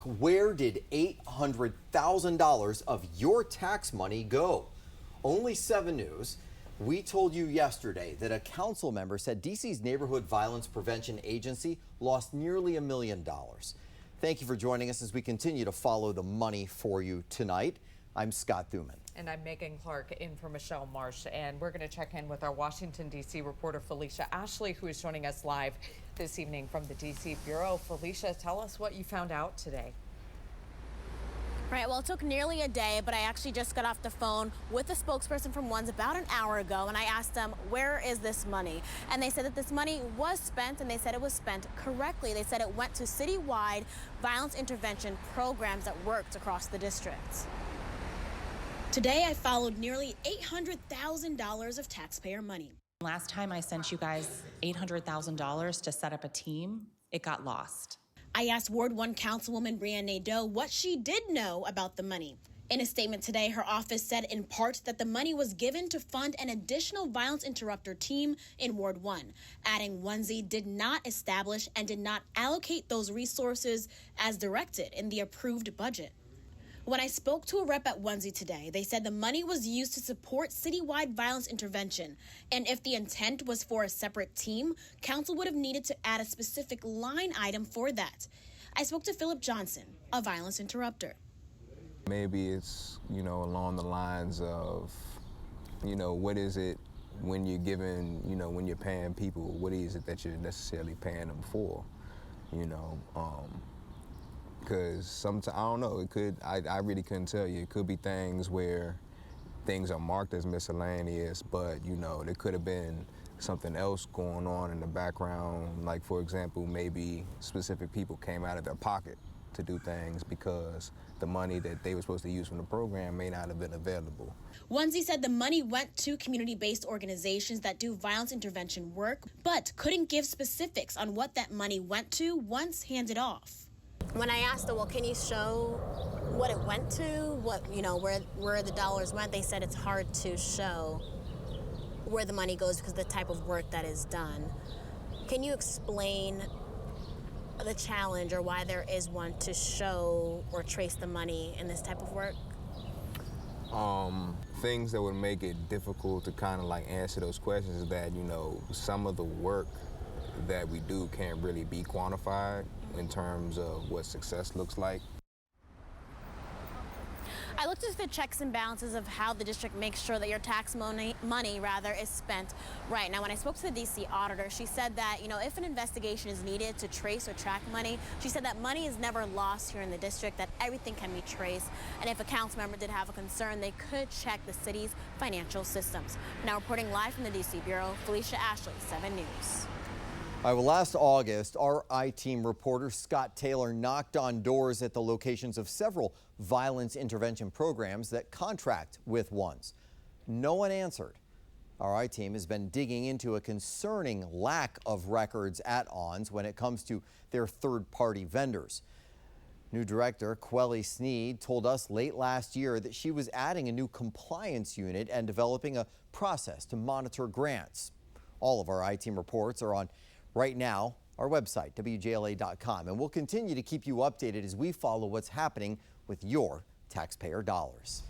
Where did $800,000 of your tax money go? Only 7 News. We told you yesterday that a council member said DC's Neighborhood Violence Prevention Agency lost nearly $1 million. Thank you for joining us as we continue to follow the money for you tonight. I'm Scott Thuman. And I'm Megan Clark in for Michelle Marsh. And we're going to check in with our Washington, D.C. reporter Felicia Ashley, who is joining us live this evening from the D.C. Bureau. Felicia, tell us what you found out today. Right, well, it took nearly a day, but I actually just got off the phone with a spokesperson from ONSE about an hour ago, and I asked them, where is this money? And they said that this money was spent, and they said it was spent correctly. They said it went to citywide violence intervention programs that worked across the district. Today, I followed nearly $800,000 of taxpayer money. Last time I sent you guys $800,000 to set up a team, it got lost. I asked Ward 1 Councilwoman Brianne Nadeau what she did know about the money. In a statement today, her office said in part that the money was given to fund an additional violence interrupter team in Ward 1, adding ONSE did not establish and did not allocate those resources as directed in the approved budget. When I spoke to a rep at ONSE today, they said the money was used to support citywide violence intervention. And if the intent was for a separate team, council would have needed to add a specific line item for that. I spoke to Philip Johnson, a violence interrupter. Maybe it's, along the lines of, what is it when you're giving, when you're paying people, what is it that you're necessarily paying them for, because sometimes, I don't know, it could, I really couldn't tell you. It could be things where things are marked as miscellaneous, but, there could have been something else going on in the background. Like, for example, maybe specific people came out of their pocket to do things because the money that they were supposed to use from the program may not have been available. ONSE said the money went to community-based organizations that do violence intervention work, but couldn't give specifics on what that money went to once handed off. When I asked them, well, can you show what it went to, where the dollars went, they said it's hard to show where the money goes because of the type of work that is done. Can you explain the challenge or why there is one to show or trace the money in this type of work? Things that would make it difficult to kind of answer those questions is that, some of the work that we do can't really be quantified in terms of what success looks like. I looked into the checks and balances of how the district makes sure that your tax money is spent right. Now, when I spoke to the D.C. auditor, she said that, if an investigation is needed to trace or track money, she said that money is never lost here in the district, that everything can be traced. And if a council member did have a concern, they could check the city's financial systems. Now, reporting live from the D.C. Bureau, Felicia Ashley, 7 News. All right, well, last August, our I-Team reporter Scott Taylor knocked on doors at the locations of several violence intervention programs that contract with ONSE. No one answered. Our I-Team has been digging into a concerning lack of records at ONSE when it comes to their third-party vendors. New director Quelly Sneed told us late last year that she was adding a new compliance unit and developing a process to monitor grants. All of our I-Team reports are on right now, our website, WJLA.com, and we'll continue to keep you updated as we follow what's happening with your taxpayer dollars.